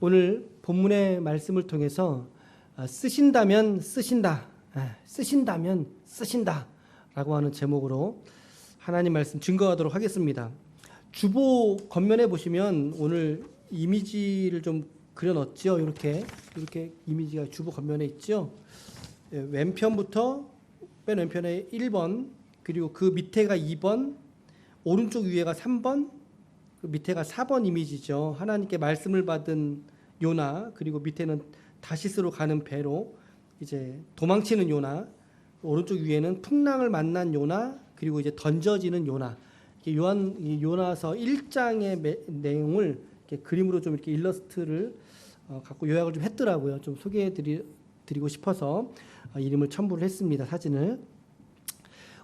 오늘 본문의 말씀을 통해서 쓰신다면 쓰신다, 쓰신다면 쓰신다 라고 하는 제목으로 하나님 말씀 증거하도록 하겠습니다. 주보 겉면에 보시면 오늘 이미지를 좀 그려놨죠. 이렇게 이미지가 주보 겉면에 있죠. 왼편부터 맨 왼편에 1번, 그리고 그 밑에가 2번, 오른쪽 위에가 3번, 그 밑에가 4번 이미지죠. 하나님께 말씀을 받은 요나, 그리고 밑에는 다시스로 가는 배로 이제 도망치는 요나, 오른쪽 위에는 풍랑을 만난 요나, 그리고 이제 던져지는 요나. 요나서 1장의 내용을 이렇게 그림으로 좀 이렇게 일러스트를 갖고 요약을 좀 했더라고요. 좀 소개해 드리고 싶어서 이름을 첨부를 했습니다. 사진을.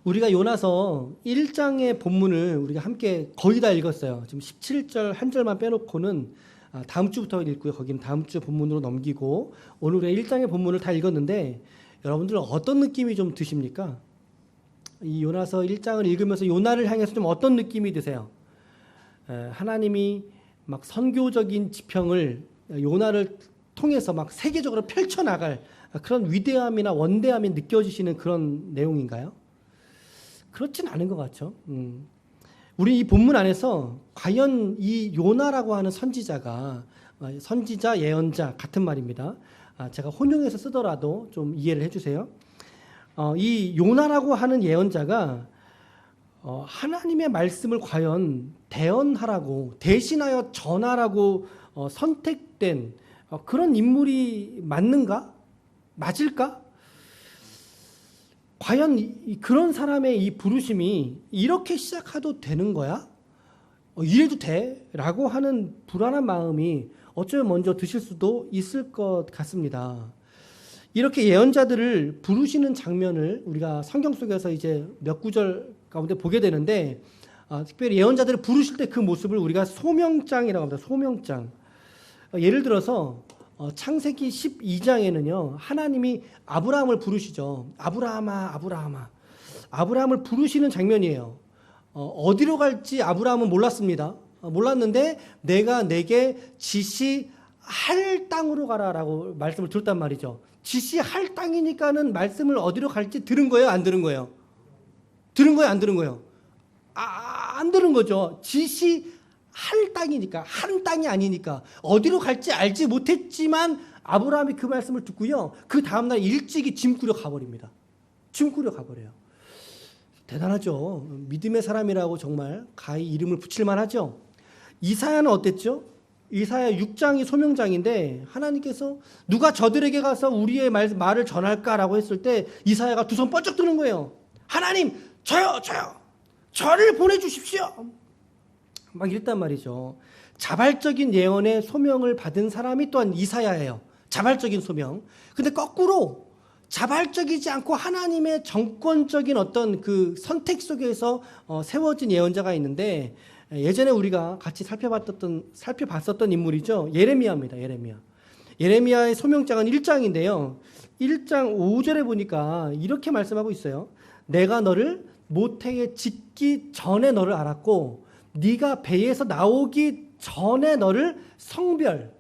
우리가 요나서 1장의 본문을 우리가 함께 거의 다 읽었어요. 지금 17절 한 절만 빼놓고는 다음 주부터 읽고요. 거기는 다음 주 본문으로 넘기고 오늘 우리가 1장의 본문을 다 읽었는데 여러분들 어떤 느낌이 좀 드십니까? 이 요나서 1장을 읽으면서 요나를 향해서 좀 어떤 느낌이 드세요? 하나님이 막 선교적인 지평을 요나를 통해서 막 세계적으로 펼쳐나갈 그런 위대함이나 원대함이 느껴지시는 그런 내용인가요? 그렇진 않은 것 같죠. 우리 이 본문 안에서 과연 이 요나라고 하는 선지자가 선지자, 예언자 같은 말입니다. 제가 혼용해서 쓰더라도 좀 이해를 해주세요. 이 요나라고 하는 예언자가 하나님의 말씀을 과연 대언하라고 대신하여 전하라고 선택된 그런 인물이 맞는가? 맞을까? 과연 그런 사람의 이 부르심이 이렇게 시작해도 되는 거야? 이래도 돼? 라고 하는 불안한 마음이 어쩌면 먼저 드실 수도 있을 것 같습니다. 이렇게 예언자들을 부르시는 장면을 우리가 성경 속에서 이제 몇 구절 가운데 보게 되는데 특별히 예언자들을 부르실 때 그 모습을 우리가 소명장이라고 합니다. 소명장. 예를 들어서 창세기 12장에는요 하나님이 아브라함을 부르시죠. 아브라함아 아브라함아. 아브라함을 부르시는 장면이에요. 어디로 갈지 아브라함은 몰랐습니다. 몰랐는데 내가 내게 지시할 땅으로 가라라고 말씀을 들었단 말이죠. 지시할 땅이니까는 말씀을 어디로 갈지 들은 거예요, 안 들은 거예요? 들은 거예요, 안 들은 거예요? 안 들은 거죠. 지시할 땅이니까, 한 땅이 아니니까 어디로 갈지 알지 못했지만 아브라함이 그 말씀을 듣고요. 그 다음날 일찍이 짐 꾸려 가버립니다. 짐 꾸려 가버려요. 대단하죠. 믿음의 사람이라고 정말 가히 이름을 붙일만 하죠. 이사야는 어땠죠? 이사야 6장이 소명장인데 하나님께서 누가 저들에게 가서 우리의 말을 전할까라고 했을 때 이사야가 두 손 번쩍 드는 거예요. 하나님 저요 저를 보내주십시오. 막 이랬단 말이죠. 자발적인 예언의 소명을 받은 사람이 또한 이사야예요. 자발적인 소명. 근데 거꾸로 자발적이지 않고 하나님의 정권적인 어떤 그 선택 속에서 세워진 예언자가 있는데 예전에 우리가 같이 살펴봤었던 인물이죠. 예레미야입니다. 예레미야의 소명장은 1장인데요. 1장 5절에 보니까 이렇게 말씀하고 있어요. 내가 너를 모태에 짓기 전에 너를 알았고 네가 배에서 나오기 전에 너를 성별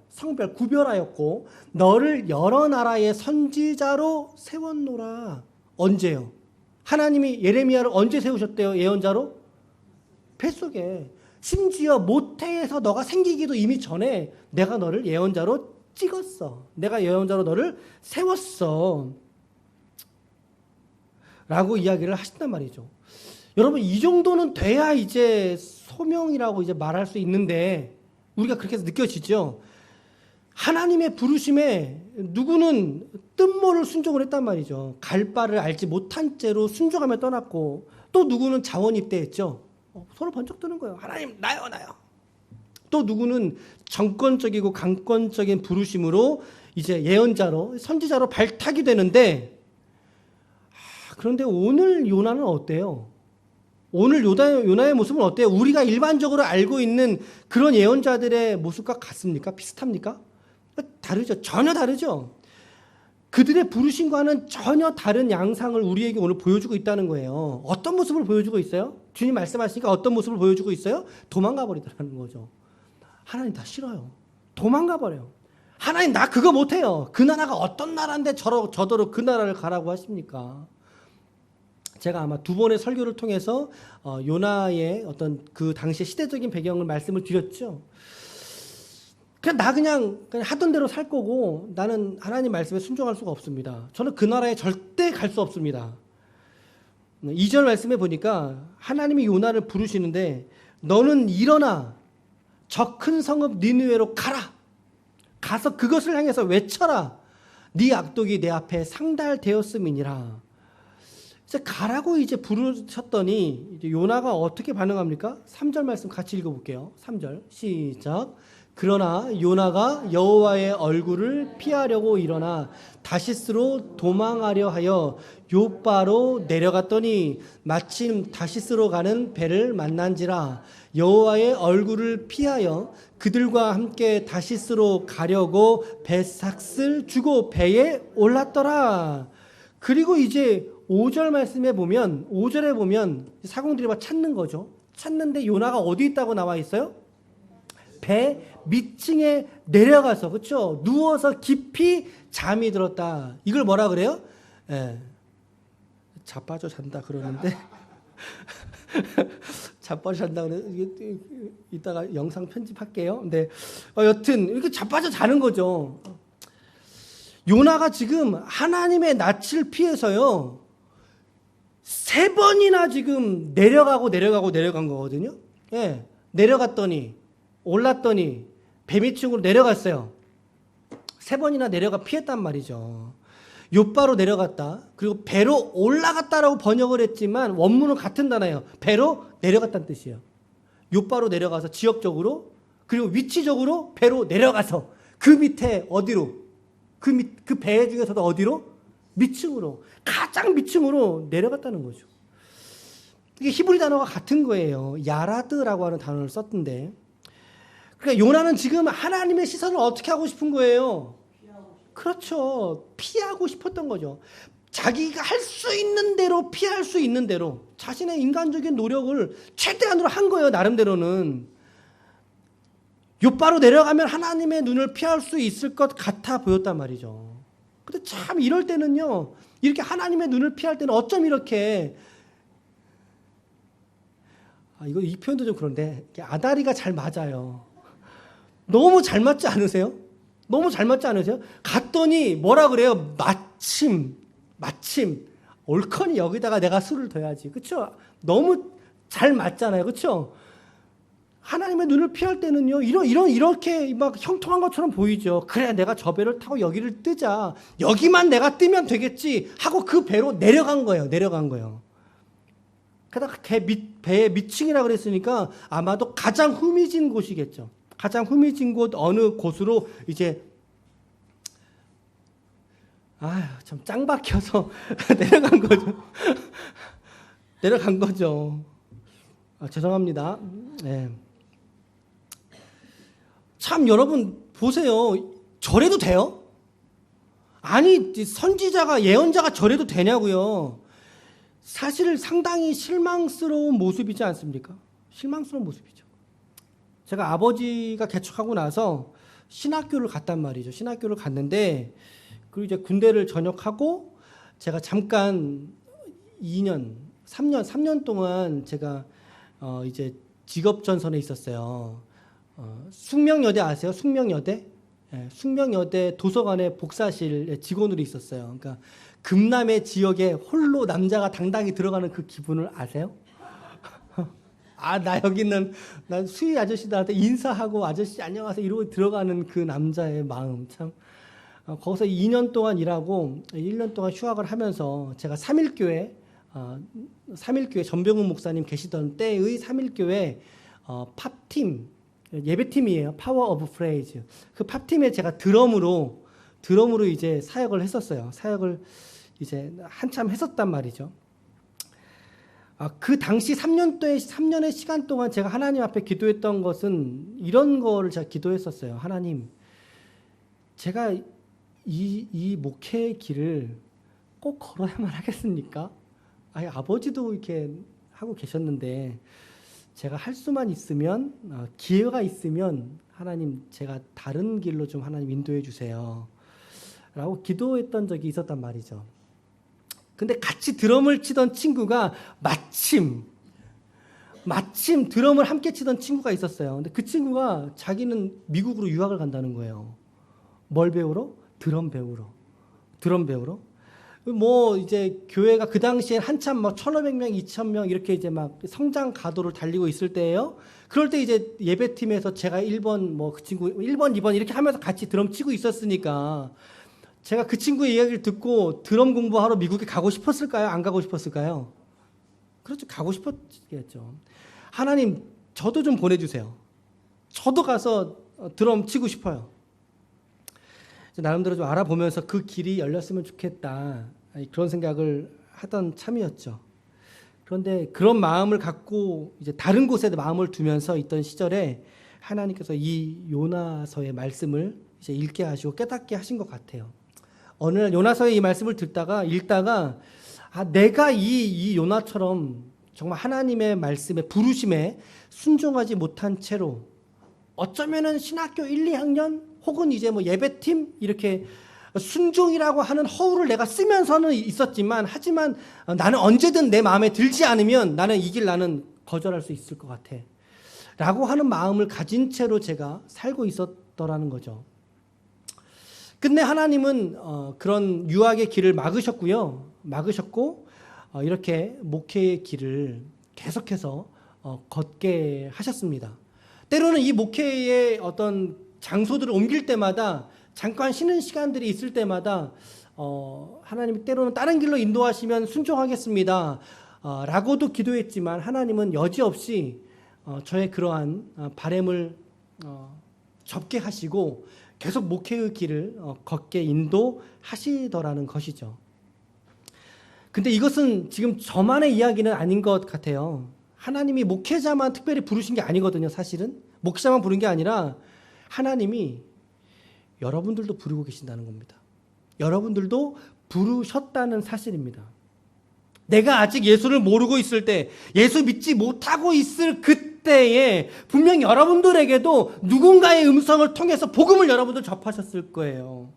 구별하였고 너를 여러 나라의 선지자로 세웠노라. 언제요? 하나님이 예레미야를 언제 세우셨대요? 예언자로? 뱃속에. 심지어 모태에서 너가 생기기도 이미 전에 내가 너를 예언자로 찍었어. 내가 예언자로 너를 세웠어. 라고 이야기를 하신단 말이죠. 여러분 이 정도는 돼야 이제 소명이라고 이제 말할 수 있는데 우리가 그렇게 해서 느껴지죠. 하나님의 부르심에 누구는 뜬모를 순종을 했단 말이죠. 갈 바를 알지 못한 채로 순종하며 떠났고 또 누구는 자원입대했죠. 손을 번쩍 드는 거예요. 하나님 나요. 또 누구는 정권적이고 강권적인 부르심으로 이제 예언자로 선지자로 발탁이 되는데 그런데 오늘 요나는 어때요? 오늘 요나의 모습은 어때요? 우리가 일반적으로 알고 있는 그런 예언자들의 모습과 같습니까? 비슷합니까? 다르죠. 전혀 다르죠. 그들의 부르심과는 전혀 다른 양상을 우리에게 오늘 보여주고 있다는 거예요. 어떤 모습을 보여주고 있어요? 주님 말씀하시니까 어떤 모습을 보여주고 있어요? 도망가 버리더라는 거죠. 하나님 다 싫어요. 도망가 버려요. 하나님 나 그거 못해요. 그 나라가 어떤 나라인데 저더러 그 나라를 가라고 하십니까? 제가 아마 두 번의 설교를 통해서 요나의 어떤 그 당시의 시대적인 배경을 말씀을 드렸죠. 그냥 하던 대로 살 거고 나는 하나님 말씀에 순종할 수가 없습니다. 저는 그 나라에 절대 갈 수 없습니다. 2절 말씀에 보니까 하나님이 요나를 부르시는데 너는 일어나 저 큰 성읍 니느웨로 가라. 가서 그것을 향해서 외쳐라. 네 악독이 내 앞에 상달되었음이니라. 이제 가라고 이제 부르셨더니 이제 요나가 어떻게 반응합니까? 3절 말씀 같이 읽어볼게요. 3절 시작. 그러나 요나가 여호와의 얼굴을 피하려고 일어나 다시스로 도망하려 하여 요바로 내려갔더니 마침 다시스로 가는 배를 만난지라. 여호와의 얼굴을 피하여 그들과 함께 다시스로 가려고 배삭을 주고 배에 올랐더라. 그리고 이제 5절 말씀에 보면 5절에 보면 사공들이 막 찾는 거죠. 찾는데 요나가 어디 있다고 나와 있어요? 배 밑층에 내려가서, 그렇죠? 누워서 깊이 잠이 들었다. 이걸 뭐라 그래요? 예. 자빠져 잔다 그러는데 자빠져 잔다 그래. 이따가 영상 편집할게요. 근데 여튼 이렇게 자빠져 자는 거죠. 요나가 지금 하나님의 낯을 피해서요 3번이나 지금 내려간 거거든요. 예. 내려갔더니 올랐더니 배 밑층으로 내려갔어요. 3번이나 내려가 피했단 말이죠. 요바로 내려갔다. 그리고 배로 올라갔다라고 번역을 했지만 원문은 같은 단어예요. 배로 내려갔다는 뜻이에요. 요바로 내려가서 지역적으로 그리고 위치적으로 배로 내려가서 그 밑에 어디로? 그 배 중에서도 어디로? 밑층으로. 가장 밑층으로 내려갔다는 거죠. 이게 히브리 단어가 같은 거예요. 야라드라고 하는 단어를 썼던데. 그러니까 요나는 지금 하나님의 시선을 어떻게 하고 싶은 거예요? 그렇죠. 피하고 싶었던 거죠. 자기가 할 수 있는 대로 피할 수 있는 대로 자신의 인간적인 노력을 최대한으로 한 거예요. 나름대로는. 요바로 내려가면 하나님의 눈을 피할 수 있을 것 같아 보였단 말이죠. 근데 참 이럴 때는요. 이렇게 하나님의 눈을 피할 때는 어쩜 이렇게 이 표현도 좀 그런데 아다리가 잘 맞아요. 너무 잘 맞지 않으세요? 너무 잘 맞지 않으세요? 갔더니 뭐라 그래요? 마침 옳거니 여기다가 내가 술을 둬야지. 그렇죠? 너무 잘 맞잖아요. 그렇죠? 하나님의 눈을 피할 때는요. 이렇게 막 형통한 것처럼 보이죠. 그래 내가 저 배를 타고 여기를 뜨자. 여기만 내가 뜨면 되겠지 하고 그 배로 내려간 거예요. 게다가 배의 밑층이라 그랬으니까 아마도 가장 후미진 곳이겠죠. 가장 후미진 곳 어느 곳으로 이제 참 짱 박혀서 내려간 거죠. 죄송합니다. 네. 참 여러분 보세요. 저래도 돼요? 아니 선지자가 예언자가 저래도 되냐고요. 사실 상당히 실망스러운 모습이지 않습니까? 실망스러운 모습이죠. 제가 아버지가 개척하고 나서 신학교를 갔단 말이죠. 신학교를 갔는데 그리고 이제 군대를 전역하고 제가 잠깐 3년 동안 제가 이제 직업전선에 있었어요. 숙명여대 아세요? 숙명여대? 네, 숙명여대 도서관의 복사실 직원으로 있었어요. 그러니까 금남의 지역에 홀로 남자가 당당히 들어가는 그 기분을 아세요? 나 여기는 난 수희 아저씨들한테 인사하고 아저씨 안녕하세요 이러고 들어가는 그 남자의 마음 참. 거기서 2년 동안 일하고 1년 동안 휴학을 하면서 제가 3일교회 전병훈 목사님 계시던 때의 3일교회 팝팀 예배팀이에요. 파워 오브 프레이즈. 그 팝팀에 제가 드럼으로 이제 사역을 했었어요. 사역을 이제 한참 했었단 말이죠. 그 당시 3년의 시간 동안 제가 하나님 앞에 기도했던 것은 이런 거를 제가 기도했었어요. 하나님, 제가 이 목회의 길을 꼭 걸어야만 하겠습니까? 아버지도 이렇게 하고 계셨는데 제가 할 수만 있으면 기회가 있으면 하나님 제가 다른 길로 좀 하나님 인도해 주세요 라고 기도했던 적이 있었단 말이죠. 근데 같이 드럼을 치던 친구가 마침 드럼을 함께 치던 친구가 있었어요. 근데 그 친구가 자기는 미국으로 유학을 간다는 거예요. 뭘 배우러? 드럼 배우러. 뭐 이제 교회가 그 당시에 한참 막 1,500명, 2,000명 이렇게 이제 막 성장 가도를 달리고 있을 때예요. 그럴 때 이제 예배팀에서 제가 1번 뭐 그 친구 1번, 2번 이렇게 하면서 같이 드럼 치고 있었으니까 제가 그 친구의 이야기를 듣고 드럼 공부하러 미국에 가고 싶었을까요? 안 가고 싶었을까요? 그렇죠. 가고 싶었겠죠. 하나님, 저도 좀 보내주세요. 저도 가서 드럼 치고 싶어요. 나름대로 좀 알아보면서 그 길이 열렸으면 좋겠다. 그런 생각을 하던 참이었죠. 그런데 그런 마음을 갖고 이제 다른 곳에 마음을 두면서 있던 시절에 하나님께서 이 요나서의 말씀을 이제 읽게 하시고 깨닫게 하신 것 같아요. 어느 날 요나서의 이 말씀을 읽다가 내가 이 요나처럼 정말 하나님의 말씀에 부르심에 순종하지 못한 채로 어쩌면은 신학교 1, 2학년 혹은 이제 뭐 예배팀 이렇게 순종이라고 하는 허울을 내가 쓰면서는 있었지만 하지만 나는 언제든 내 마음에 들지 않으면 나는 이 길 나는 거절할 수 있을 것 같아 라고 하는 마음을 가진 채로 제가 살고 있었더라는 거죠. 근데 하나님은 그런 유학의 길을 막으셨고 이렇게 목회의 길을 계속해서 걷게 하셨습니다. 때로는 이 목회의 어떤 장소들을 옮길 때마다 잠깐 쉬는 시간들이 있을 때마다 하나님이 때로는 다른 길로 인도하시면 순종하겠습니다 라고도 기도했지만 하나님은 여지없이 저의 그러한 바람을 접게 하시고 계속 목회의 길을 걷게 인도하시더라는 것이죠. 근데 이것은 지금 저만의 이야기는 아닌 것 같아요. 하나님이 목회자만 특별히 부르신 게 아니거든요. 사실은 목회자만 부른 게 아니라 하나님이 여러분들도 부르고 계신다는 겁니다. 여러분들도 부르셨다는 사실입니다. 내가 아직 예수를 모르고 있을 때, 예수 믿지 못하고 있을 그때에 분명 여러분들에게도 누군가의 음성을 통해서 복음을 여러분들 접하셨을 거예요.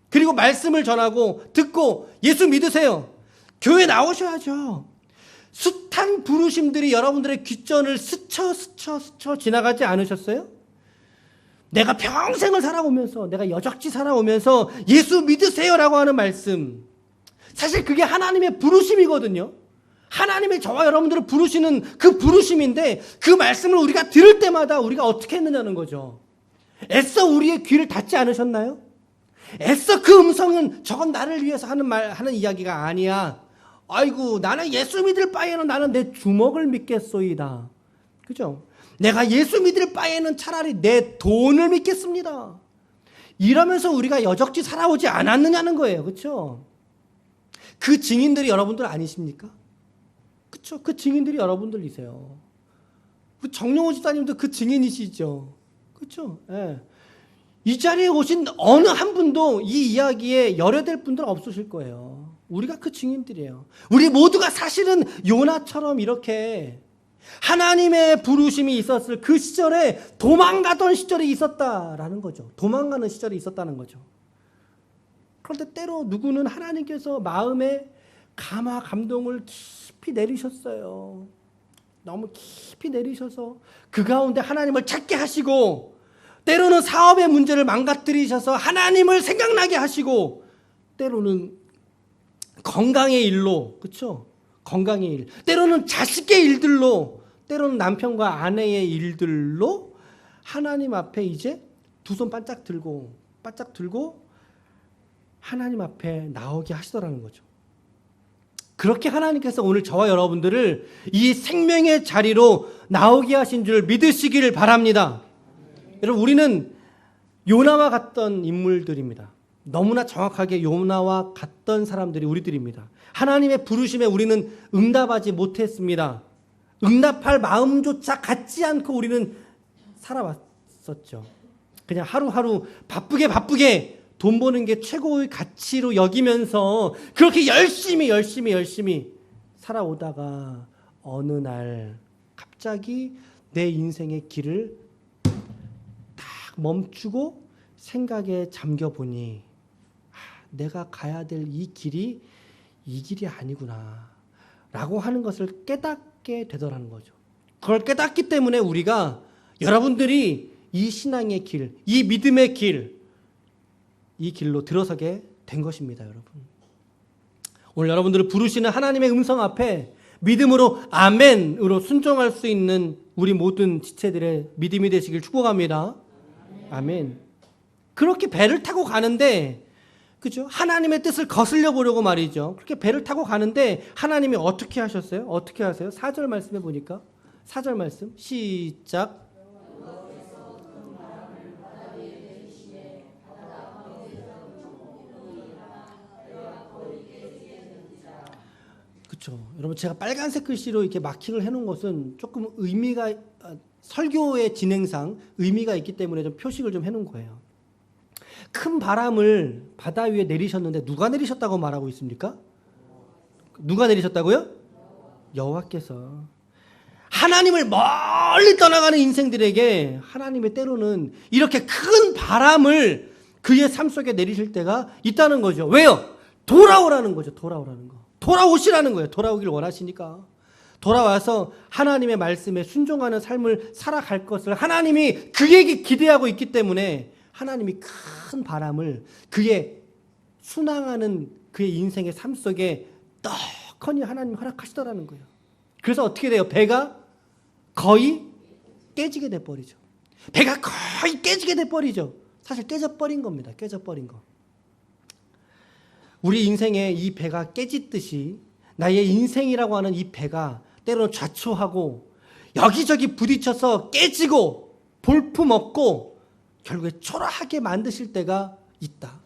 그리고 말씀을 전하고 듣고 예수 믿으세요. 교회 나오셔야죠. 숱한 부르심들이 여러분들의 귓전을 스쳐 지나가지 않으셨어요? 내가 평생을 살아오면서 내가 여적지 살아오면서 예수 믿으세요라고 하는 말씀, 사실 그게 하나님의 부르심이거든요. 하나님의 저와 여러분들을 부르시는 그 부르심인데 그 말씀을 우리가 들을 때마다 우리가 어떻게 했느냐는 거죠. 애써 우리의 귀를 닫지 않으셨나요? 애써 그 음성은 저건 나를 위해서 하는 이야기가 아니야. 아이고 나는 예수 믿을 바에는 나는 내 주먹을 믿겠소이다. 그죠? 내가 예수 믿을 바에는 차라리 내 돈을 믿겠습니다. 이러면서 우리가 여적지 살아오지 않았느냐는 거예요. 그렇죠? 그 증인들이 여러분들 아니십니까? 그렇죠? 그 증인들이 여러분들이세요. 우리 정용호 집사님도 그 증인이시죠. 그렇죠? 예. 이 자리에 오신 어느 한 분도 이 이야기에 열애될 분들은 없으실 거예요. 우리가 그 증인들이에요. 우리 모두가 사실은 요나처럼 이렇게 하나님의 부르심이 있었을 그 시절에 도망가던 시절이 있었다라는 거죠. 도망가는 시절이 있었다는 거죠. 그런데 때로 누구는 하나님께서 마음에 감동을 깊이 내리셨어요. 너무 깊이 내리셔서 그 가운데 하나님을 찾게 하시고, 때로는 사업의 문제를 망가뜨리셔서 하나님을 생각나게 하시고, 때로는 건강의 일로, 그렇죠? 건강의 일, 때로는 자식의 일들로, 때로는 남편과 아내의 일들로 하나님 앞에 이제 두 손 바짝 들고 하나님 앞에 나오게 하시더라는 거죠. 그렇게 하나님께서 오늘 저와 여러분들을 이 생명의 자리로 나오게 하신 줄 믿으시기를 바랍니다. 여러분, 우리는 요나와 같던 인물들입니다. 너무나 정확하게 요나와 같던 사람들이 우리들입니다. 하나님의 부르심에 우리는 응답하지 못했습니다. 응답할 마음조차 갖지 않고 우리는 살아왔었죠. 그냥 하루하루 바쁘게 돈 버는 게 최고의 가치로 여기면서 그렇게 열심히 살아오다가 어느 날 갑자기 내 인생의 길을 멈추고 생각에 잠겨보니 내가 가야 될 이 길이 아니구나 라고 하는 것을 깨닫게 되더라는 거죠. 그걸 깨닫기 때문에 우리가 여러분들이 이 신앙의 길, 이 믿음의 길, 이 길로 들어서게 된 것입니다, 여러분. 오늘 여러분들을 부르시는 하나님의 음성 앞에 믿음으로 아멘으로 순종할 수 있는 우리 모든 지체들의 믿음이 되시길 축복합니다. 아멘. 그렇게 배를 타고 가는데, 그죠? 하나님의 뜻을 거슬려 보려고 말이죠. 그렇게 배를 타고 가는데 하나님이 어떻게 하셨어요? 어떻게 하세요? 4절 말씀해 보니까 4절 말씀 시작. 그렇죠. 여러분 제가 빨간색 글씨로 이렇게 마킹을 해놓은 것은 조금 의미가 설교의 진행상 의미가 있기 때문에 좀 표식을 좀 해놓은 거예요. 큰 바람을 바다 위에 내리셨는데 누가 내리셨다고 말하고 있습니까? 누가 내리셨다고요? 여호와께서. 하나님을 멀리 떠나가는 인생들에게 하나님의 때로는 이렇게 큰 바람을 그의 삶 속에 내리실 때가 있다는 거죠. 왜요? 돌아오라는 거죠. 돌아오라는 거. 돌아오시라는 거예요. 돌아오길 원하시니까. 돌아와서 하나님의 말씀에 순종하는 삶을 살아갈 것을 하나님이 그에게 기대하고 있기 때문에 하나님이 큰 바람을 그의 순항하는 그의 인생의 삶 속에 떡하니 하나님이 허락하시더라는 거예요. 그래서 어떻게 돼요? 배가 거의 깨지게 돼버리죠. 배가 거의 깨지게 돼버리죠. 사실 깨져버린 겁니다. 깨져버린 거. 우리 인생에 이 배가 깨지듯이 나의 인생이라고 하는 이 배가 때로는 좌초하고 여기저기 부딪혀서 깨지고 볼품없고 결국에 초라하게 만드실 때가 있다.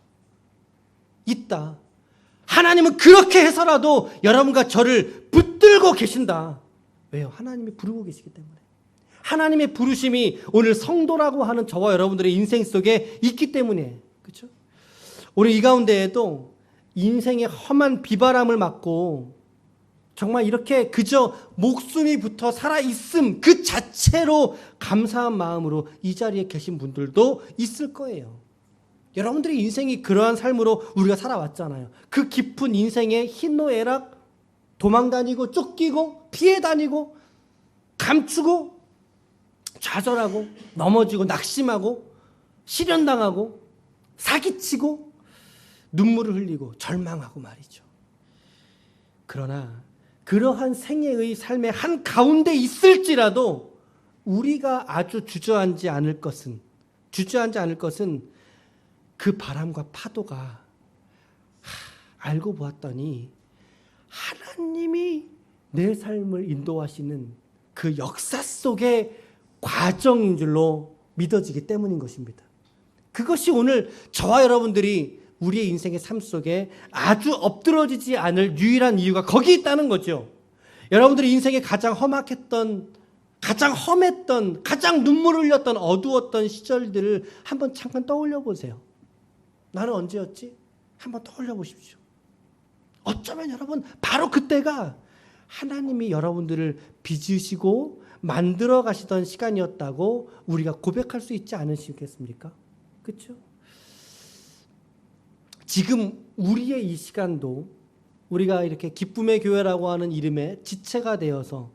하나님은 그렇게 해서라도 여러분과 저를 붙들고 계신다. 왜요? 하나님이 부르고 계시기 때문에. 하나님의 부르심이 오늘 성도라고 하는 저와 여러분들의 인생 속에 있기 때문에. 그렇죠? 오늘 이 가운데에도 인생의 험한 비바람을 맞고 정말 이렇게 그저 목숨이 붙어 살아있음 그 자체로 감사한 마음으로 이 자리에 계신 분들도 있을 거예요. 여러분들의 인생이 그러한 삶으로 우리가 살아왔잖아요. 그 깊은 인생의 희노애락, 도망다니고 쫓기고 피해 다니고 감추고 좌절하고 넘어지고 낙심하고 시련당하고 사기치고 눈물을 흘리고 절망하고 말이죠. 그러나 그러한 생애의 삶의 한가운데 있을지라도 우리가 아주 주저앉지 않을 것은 그 바람과 파도가 알고 보았더니 하나님이 내 삶을 인도하시는 그 역사 속의 과정인 줄로 믿어지기 때문인 것입니다. 그것이 오늘 저와 여러분들이 우리의 인생의 삶 속에 아주 엎드러지지 않을 유일한 이유가 거기 있다는 거죠. 여러분들이 인생에 가장 험했던, 가장 눈물을 흘렸던 어두웠던 시절들을 한번 잠깐 떠올려 보세요. 나는 언제였지? 한번 떠올려 보십시오. 어쩌면 여러분 바로 그때가 하나님이 여러분들을 빚으시고 만들어 가시던 시간이었다고 우리가 고백할 수 있지 않으시겠습니까? 그렇죠? 지금 우리의 이 시간도 우리가 이렇게 기쁨의 교회라고 하는 이름의 지체가 되어서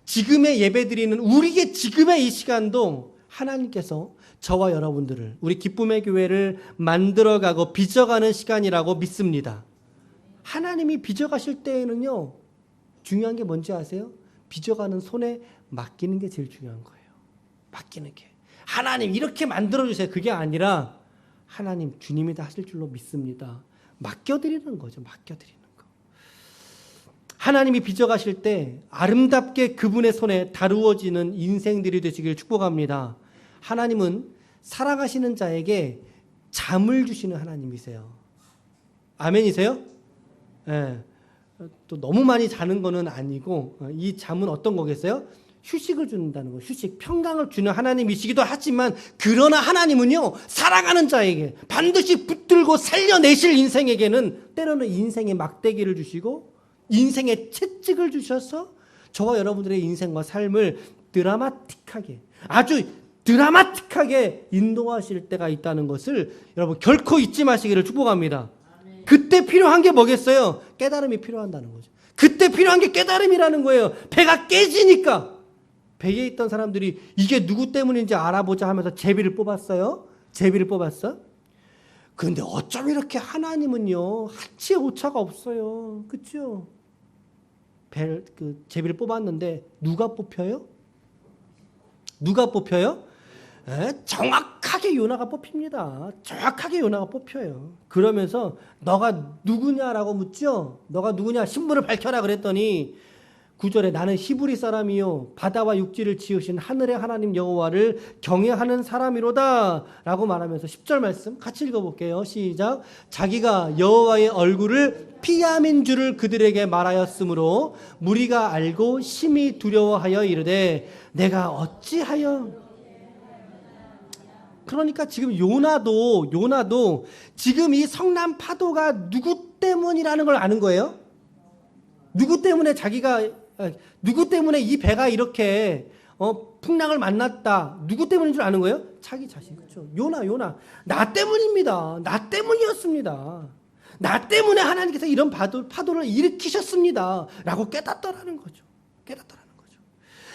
지금의 예배드리는 우리의 지금의 이 시간도 하나님께서 저와 여러분들을 우리 기쁨의 교회를 만들어가고 빚어가는 시간이라고 믿습니다. 하나님이 빚어가실 때에는요 중요한 게 뭔지 아세요? 빚어가는 손에 맡기는 게 제일 중요한 거예요. 맡기는 게. 하나님 이렇게 만들어주세요. 그게 아니라 하나님 주님이 다 하실 줄로 믿습니다. 맡겨드리는 거죠. 맡겨드리는 거. 하나님이 빚어가실 때 아름답게 그분의 손에 다루어지는 인생들이 되시길 축복합니다. 하나님은 사랑하시는 자에게 잠을 주시는 하나님이세요. 아멘이세요? 네. 또 너무 많이 자는 거는 아니고 이 잠은 어떤 거겠어요? 휴식을 준다는 거, 휴식, 평강을 주는 하나님이시기도 하지만 그러나 하나님은요 사랑하는 자에게 반드시 붙들고 살려내실 인생에게는 때로는 인생의 막대기를 주시고 인생의 채찍을 주셔서 저와 여러분들의 인생과 삶을 드라마틱하게 아주 드라마틱하게 인도하실 때가 있다는 것을 여러분 결코 잊지 마시기를 축복합니다. 그때 필요한 게 뭐겠어요? 깨달음이 필요한다는 거죠. 그때 필요한 게 깨달음이라는 거예요. 배가 깨지니까. 배에 있던 사람들이 이게 누구 때문인지 알아보자 하면서 제비를 뽑았어요. 제비를 뽑았어. 그런데 어쩜 이렇게 하나님은요, 한치의 오차가 없어요. 그렇죠? 제비를 뽑았는데 누가 뽑혀요? 누가 뽑혀요? 정확하게 요나가 뽑힙니다. 정확하게 요나가 뽑혀요. 그러면서 너가 누구냐라고 묻죠. 너가 누구냐? 신분을 밝혀라 그랬더니 9절에 나는 히브리 사람이요 바다와 육지를 지으신 하늘의 하나님 여호와를 경외하는 사람이로다 라고 말하면서 10절 말씀 같이 읽어볼게요. 시작. 자기가 여호와의 얼굴을 피함인 줄을 그들에게 말하였으므로 무리가 알고 심히 두려워하여 이르되 내가 어찌하여. 그러니까 지금 요나도 지금 이 성난 파도가 누구 때문이라는 걸 아는 거예요. 누구 때문에 이 배가 이렇게 풍랑을 만났다. 누구 때문인 줄 아는 거예요? 자기 자신. 그렇죠? 요나. 나 때문입니다. 나 때문이었습니다. 나 때문에 하나님께서 이런 파도를 일으키셨습니다. 라고 깨닫더라는 거죠.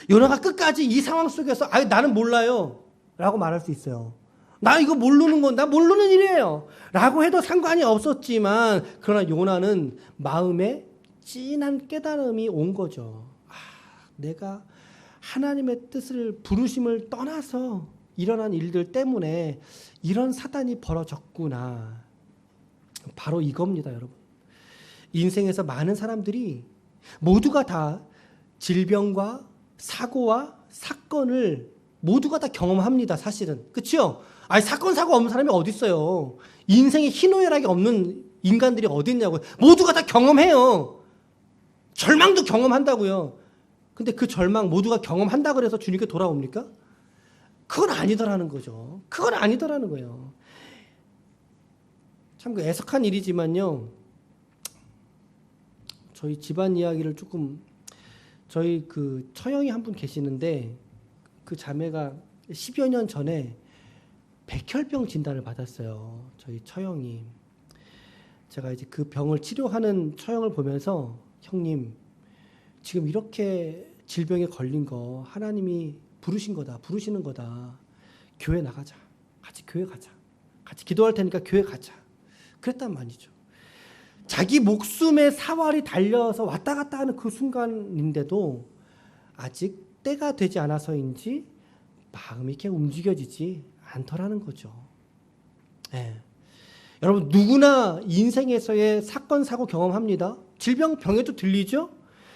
요나가 끝까지 이 상황 속에서 나는 몰라요. 라고 말할 수 있어요. 나 이거 나 모르는 일이에요. 라고 해도 상관이 없었지만 그러나 요나는 마음에 진한 깨달음이 온 거죠. 내가 하나님의 뜻을 부르심을 떠나서 일어난 일들 때문에 이런 사단이 벌어졌구나. 바로 이겁니다, 여러분. 인생에서 많은 사람들이 모두가 다 질병과 사고와 사건을 모두가 다 경험합니다, 사실은. 그렇죠? 사건 사고 없는 사람이 어디 있어요? 인생에 희노애락이 없는 인간들이 어디 있냐고요. 모두가 다 경험해요. 절망도 경험한다고요. 근데 그 절망 모두가 경험한다 그래서 주님께 돌아옵니까? 그건 아니더라는 거죠. 그건 아니더라는 거예요. 참 애석한 일이지만요. 저희 집안 이야기를 조금 저희 처형이 한 분 계시는데 그 자매가 10여 년 전에 백혈병 진단을 받았어요. 저희 처형이. 제가 이제 그 병을 치료하는 처형을 보면서 형님, 지금 이렇게 질병에 걸린 거 하나님이 부르시는 거다. 교회 나가자. 같이 교회 가자. 같이 기도할 테니까 교회 가자. 그랬단 말이죠. 자기 목숨의 사활이 달려서 왔다 갔다 하는 그 순간인데도 아직 때가 되지 않아서인지 마음이 이렇게 움직여지지 않더라는 거죠. 여러분 누구나 인생에서의 사건 사고 경험합니다. 질병 병에도 들리죠.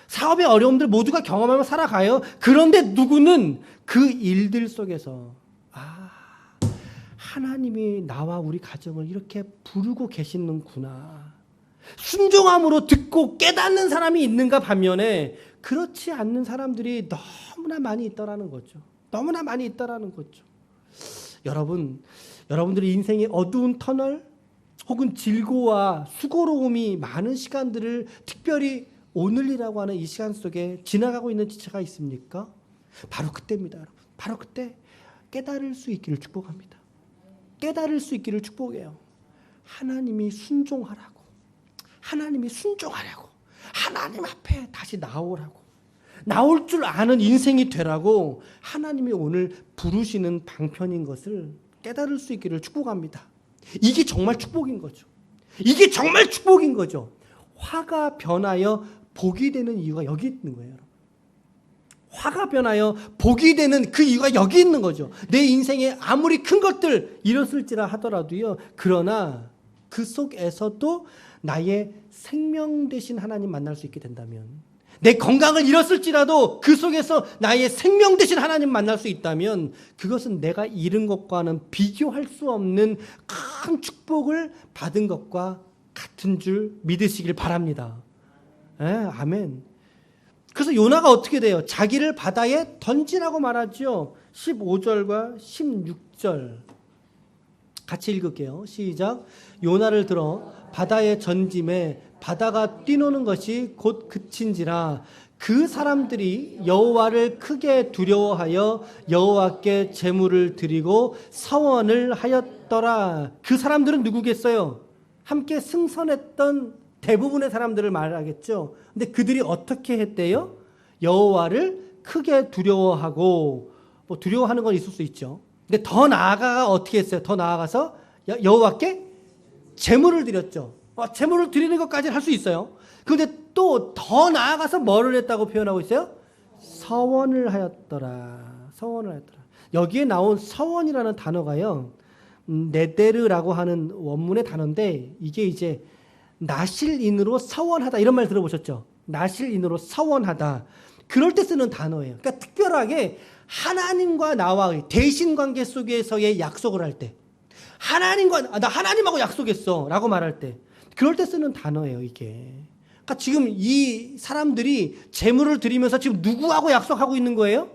사업의 어려움들 모두가 경험하며 살아가요. 그런데 누구는 그 일들 속에서 하나님이 나와 우리 가정을 이렇게 부르고 계시는구나. 순종함으로 듣고 깨닫는 사람이 있는가 반면에 그렇지 않는 사람들이 너무나 많이 있더라는 거죠. 너무나 많이 있더라는 거죠. 여러분들의 인생의 어두운 터널 혹은 질고와 수고로움이 많은 시간들을 특별히 오늘이라고 하는 이 시간 속에 지나가고 있는 지체가 있습니까? 바로 그때입니다, 여러분. 바로 그때 깨달을 수 있기를 축복합니다. 깨달을 수 있기를 축복해요. 하나님이 순종하라고. 하나님 앞에 다시 나오라고. 나올 줄 아는 인생이 되라고 하나님이 오늘 부르시는 방편인 것을 깨달을 수 있기를 축복합니다. 이게 정말 축복인 거죠. 화가 변하여 복이 되는 이유가 여기 있는 거예요. 화가 변하여 복이 되는 그 이유가 여기 있는 거죠. 내 인생에 아무리 큰 것들 이뤘을지라 하더라도요. 그러나 그 속에서도 나의 생명 되신 하나님 만날 수 있게 된다면, 내 건강을 잃었을지라도 그 속에서 나의 생명 되신 하나님 만날 수 있다면 그것은 내가 잃은 것과는 비교할 수 없는 큰 축복을 받은 것과 같은 줄 믿으시길 바랍니다. 아멘. 그래서 요나가 어떻게 돼요? 자기를 바다에 던지라고 말하죠. 15절과 16절 같이 읽을게요. 시작. 요나를 들어 바다에 던짐에 바다가 뛰노는 것이 곧 그친지라 그 사람들이 여호와를 크게 두려워하여 여호와께 제물을 드리고 서원을 하였더라. 그 사람들은 누구겠어요? 함께 승선했던 대부분의 사람들을 말하겠죠. 근데 그들이 어떻게 했대요? 여호와를 크게 두려워하고, 뭐 두려워하는 건 있을 수 있죠. 근데 더 나아가 어떻게 했어요? 더 나아가서 여호와께 제물을 드렸죠. 제물을 드리는 것까지는 할 수 있어요. 그런데 또 더 나아가서 뭐를 했다고 표현하고 있어요? 서원을 하였더라. 서원을 하였더라. 여기에 나온 서원이라는 단어가요, 네데르라고 하는 원문의 단어인데, 이게 이제 나실인으로 서원하다 이런 말 들어보셨죠? 나실인으로 서원하다. 그럴 때 쓰는 단어예요. 그러니까 특별하게 하나님과 나와의 대신 관계 속에서의 약속을 할 때, 나 하나님하고 약속했어 라고 말할 때, 그럴 때 쓰는 단어예요, 이게. 그러니까 지금 이 사람들이 제물을 드리면서 지금 누구하고 약속하고 있는 거예요?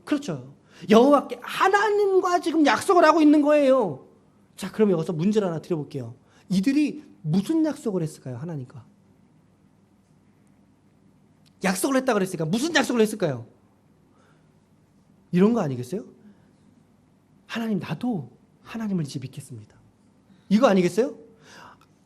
그렇죠. 여호와께, 하나님과 지금 약속을 하고 있는 거예요. 자, 그럼 여기서 문제를 하나 드려볼게요. 이들이 무슨 약속을 했을까요? 하나님과 약속을 했다 그랬으니까 무슨 약속을 했을까요? 이런 거 아니겠어요? 하나님, 나도 하나님을 이제 믿겠습니다. 이거 아니겠어요?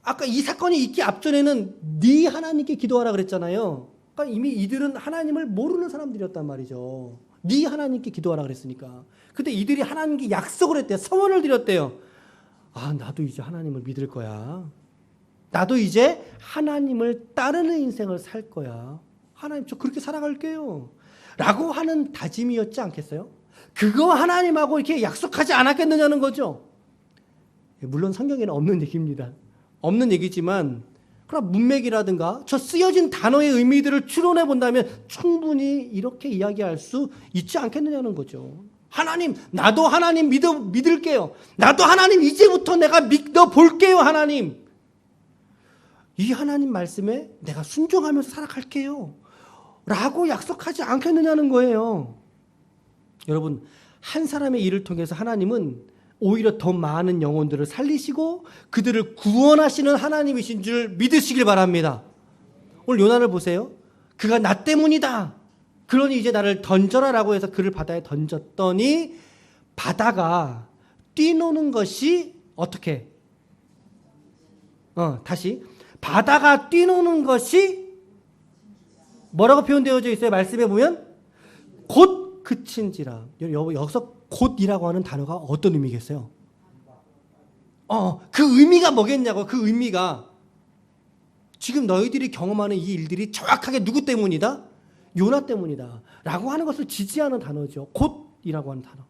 아까 이 사건이 있기 앞전에는 네 하나님께 기도하라 그랬잖아요. 그러니까 이미 이들은 하나님을 모르는 사람들이었단 말이죠. 네 하나님께 기도하라 그랬으니까. 근데 이들이 하나님께 약속을 했대요. 서원을 드렸대요. 나도 이제 하나님을 믿을 거야. 나도 이제 하나님을 따르는 인생을 살 거야. 하나님, 저 그렇게 살아갈게요. 라고 하는 다짐이었지 않겠어요? 그거 하나님하고 이렇게 약속하지 않았겠느냐는 거죠. 물론 성경에는 없는 얘기입니다. 없는 얘기지만, 그럼 문맥이라든가 저 쓰여진 단어의 의미들을 추론해 본다면 충분히 이렇게 이야기할 수 있지 않겠느냐는 거죠. 하나님, 나도 하나님 믿을게요. 나도 하나님 이제부터 내가 믿어 볼게요, 하나님. 이 하나님 말씀에 내가 순종하면서 살아갈게요. 라고 약속하지 않겠느냐는 거예요. 여러분, 한 사람의 일을 통해서 하나님은 오히려 더 많은 영혼들을 살리시고 그들을 구원하시는 하나님이신 줄 믿으시길 바랍니다. 오늘 요나를 보세요. 그가 나 때문이다. 그러니 이제 나를 던져라 라고 해서 그를 바다에 던졌더니 바다가 뛰노는 것이 어떻게? 다시. 바다가 뛰노는 것이 뭐라고 표현되어져 있어요? 말씀에 보면 곧 그친지라. 여기서 곧이라고 하는 단어가 어떤 의미겠어요? 그 의미가 뭐겠냐고. 그 의미가 지금 너희들이 경험하는 이 일들이 정확하게 누구 때문이다? 요나 때문이다 라고 하는 것을 지지하는 단어죠. 곧이라고 하는 단어.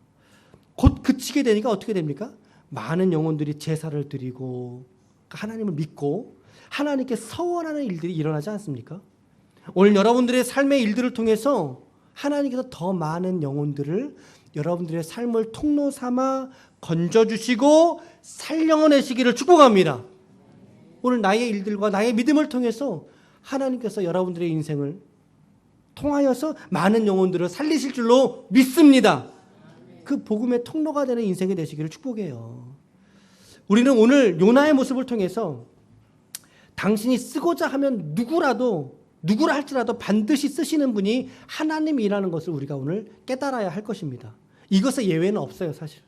곧 그치게 되니까 어떻게 됩니까? 많은 영혼들이 제사를 드리고 하나님을 믿고 하나님께 서원하는 일들이 일어나지 않습니까? 오늘 여러분들의 삶의 일들을 통해서 하나님께서 더 많은 영혼들을 여러분들의 삶을 통로 삼아 건져주시고 살려내시기를 축복합니다. 오늘 나의 일들과 나의 믿음을 통해서 하나님께서 여러분들의 인생을 통하여서 많은 영혼들을 살리실 줄로 믿습니다. 그 복음의 통로가 되는 인생이 되시기를 축복해요. 우리는 오늘 요나의 모습을 통해서 당신이 쓰고자 하면 누구라 할지라도 반드시 쓰시는 분이 하나님이라는 것을 우리가 오늘 깨달아야 할 것입니다. 이것의 예외는 없어요, 사실.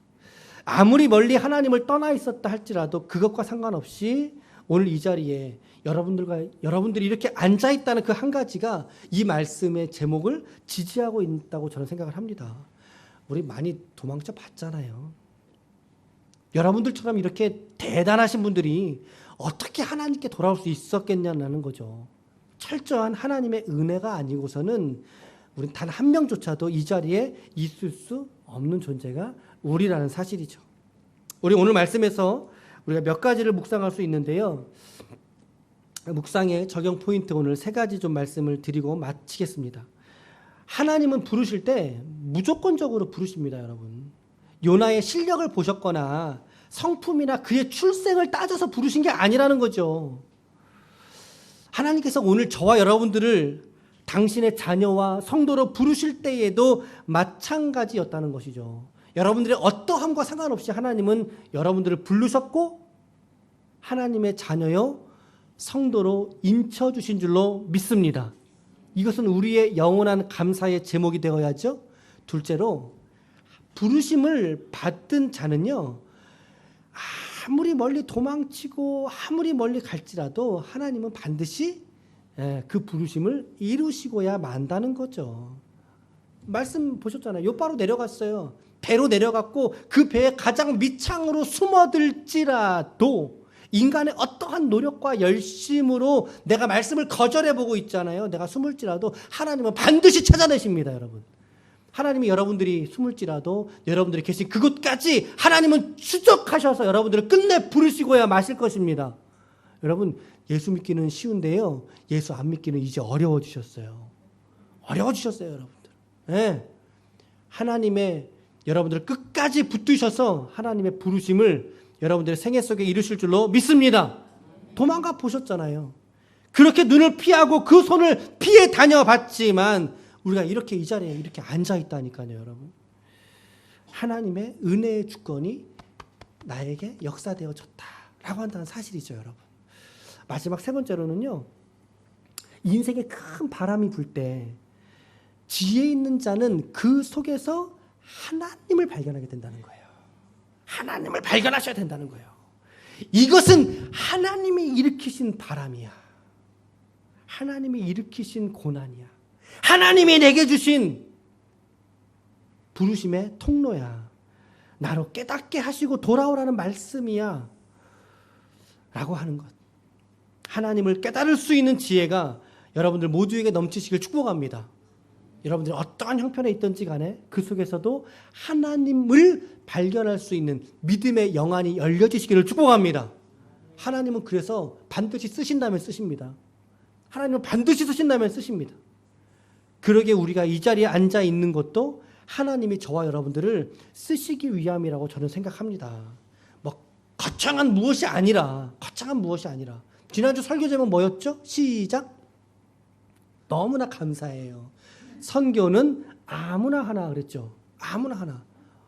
아무리 멀리 하나님을 떠나 있었다 할지라도 그것과 상관없이 오늘 이 자리에 여러분들이 이렇게 앉아 있다는 그 한 가지가 이 말씀의 제목을 지지하고 있다고 저는 생각을 합니다. 우리 많이 도망쳐 봤잖아요. 여러분들처럼 이렇게 대단하신 분들이 어떻게 하나님께 돌아올 수 있었겠냐는 거죠. 철저한 하나님의 은혜가 아니고서는 우린 단 한 명조차도 이 자리에 있을 수 없는 존재가 우리라는 사실이죠. 우리 오늘 말씀에서 우리가 몇 가지를 묵상할 수 있는데요. 묵상의 적용 포인트 오늘 3가지 좀 말씀을 드리고 마치겠습니다. 하나님은 부르실 때 무조건적으로 부르십니다, 여러분. 요나의 실력을 보셨거나 성품이나 그의 출생을 따져서 부르신 게 아니라는 거죠. 하나님께서 오늘 저와 여러분들을 당신의 자녀와 성도로 부르실 때에도 마찬가지였다는 것이죠. 여러분들의 어떠함과 상관없이 하나님은 여러분들을 부르셨고 하나님의 자녀요 성도로 인쳐주신 줄로 믿습니다. 이것은 우리의 영원한 감사의 제목이 되어야죠. 둘째로 부르심을 받은 자는요, 아무리 멀리 도망치고 아무리 멀리 갈지라도 하나님은 반드시 그 부르심을 이루시고야 만다는 거죠. 말씀 보셨잖아요. 요바로 내려갔어요. 배로 내려갔고 그 배의 가장 밑창으로 숨어들지라도 인간의 어떠한 노력과 열심으로 내가 말씀을 거절해보고 있잖아요. 내가 숨을지라도 하나님은 반드시 찾아내십니다, 여러분. 하나님이 여러분들이 숨을지라도 여러분들이 계신 그곳까지 하나님은 추적하셔서 여러분들을 끝내 부르시고야 마실 것입니다. 여러분, 예수 믿기는 쉬운데요, 예수 안 믿기는 이제 어려워지셨어요. 어려워지셨어요, 여러분들. 네. 하나님의 여러분들을 끝까지 붙드셔서 하나님의 부르심을 여러분들의 생애 속에 이루실 줄로 믿습니다. 도망가 보셨잖아요. 그렇게 눈을 피하고 그 손을 피해 다녀봤지만 우리가 이렇게 이 자리에 이렇게 앉아 있다니까요, 여러분. 하나님의 은혜의 주권이 나에게 역사되어졌다라고 한다는 사실이죠, 여러분. 마지막 세 번째로는요, 인생에 큰 바람이 불 때 지혜 있는 자는 그 속에서 하나님을 발견하게 된다는 거예요. 하나님을 발견하셔야 된다는 거예요. 이것은 하나님이 일으키신 바람이야. 하나님이 일으키신 고난이야. 하나님이 내게 주신 부르심의 통로야. 나로 깨닫게 하시고 돌아오라는 말씀이야. 라고 하는 것. 하나님을 깨달을 수 있는 지혜가 여러분들 모두에게 넘치시길 축복합니다. 여러분들이 어떠한 형편에 있든지 간에 그 속에서도 하나님을 발견할 수 있는 믿음의 영안이 열려지시기를 축복합니다. 하나님은 그래서 반드시 쓰신다면 쓰십니다. 하나님은 반드시 쓰신다면 쓰십니다. 그러게 우리가 이 자리에 앉아 있는 것도 하나님이 저와 여러분들을 쓰시기 위함이라고 저는 생각합니다. 뭐 거창한 무엇이 아니라 지난주 설교 제목 뭐였죠? 시작. 너무나 감사해요. 선교는 아무나 하나 그랬죠. 아무나 하나.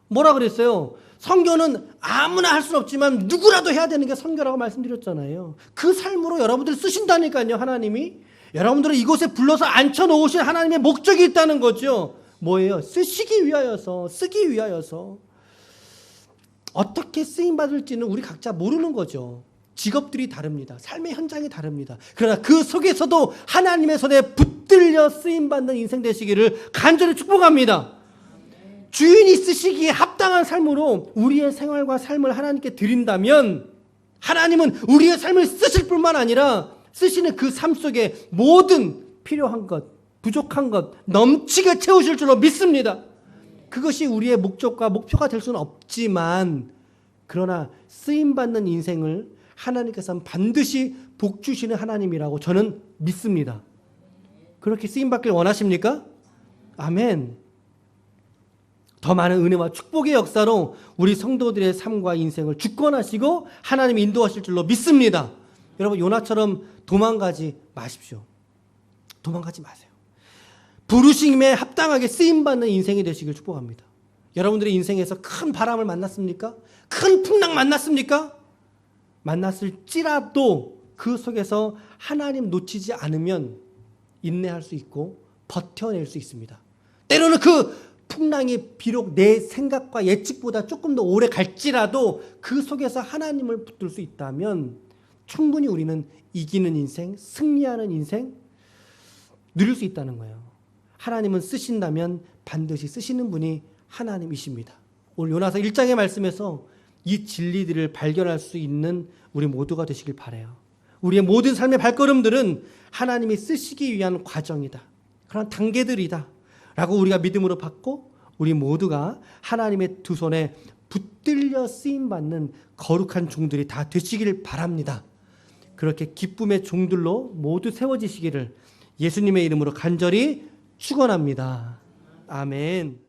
뭐라 그랬어요? 선교는 아무나 할 수는 없지만 누구라도 해야 되는 게 선교라고 말씀드렸잖아요. 그 삶으로 여러분들 쓰신다니까요, 하나님이. 여러분들을 이곳에 불러서 앉혀놓으신 하나님의 목적이 있다는 거죠. 뭐예요? 쓰시기 위하여서, 쓰기 위하여서. 어떻게 쓰임받을지는 우리 각자 모르는 거죠. 직업들이 다릅니다. 삶의 현장이 다릅니다. 그러나 그 속에서도 하나님의 손에 붙들려 쓰임받는 인생 되시기를 간절히 축복합니다. 주인이 쓰시기에 합당한 삶으로 우리의 생활과 삶을 하나님께 드린다면 하나님은 우리의 삶을 쓰실 뿐만 아니라 쓰시는 그 삶 속에 모든 필요한 것, 부족한 것 넘치게 채우실 줄로 믿습니다. 그것이 우리의 목적과 목표가 될 수는 없지만 그러나 쓰임받는 인생을 하나님께서는 반드시 복 주시는 하나님이라고 저는 믿습니다. 그렇게 쓰임받길 원하십니까? 아멘. 더 많은 은혜와 축복의 역사로 우리 성도들의 삶과 인생을 주권하시고 하나님이 인도하실 줄로 믿습니다. 여러분, 요나처럼 도망가지 마십시오. 도망가지 마세요. 부르심에 합당하게 쓰임받는 인생이 되시길 축복합니다. 여러분들의 인생에서 큰 바람을 만났습니까? 큰 풍랑 만났습니까? 만났을지라도 그 속에서 하나님 놓치지 않으면 인내할 수 있고 버텨낼 수 있습니다. 때로는 그 풍랑이 비록 내 생각과 예측보다 조금 더 오래 갈지라도 그 속에서 하나님을 붙들 수 있다면 충분히 우리는 이기는 인생, 승리하는 인생 누릴 수 있다는 거예요. 하나님은 쓰신다면 반드시 쓰시는 분이 하나님이십니다. 오늘 요나서 1장의 말씀에서 이 진리들을 발견할 수 있는 우리 모두가 되시길 바라요. 우리의 모든 삶의 발걸음들은 하나님이 쓰시기 위한 과정이다. 그런 단계들이다. 라고 우리가 믿음으로 받고 우리 모두가 하나님의 두 손에 붙들려 쓰임받는 거룩한 종들이 다 되시길 바랍니다. 그렇게 기쁨의 종들로 모두 세워지시기를 예수님의 이름으로 간절히 축원합니다. 아멘.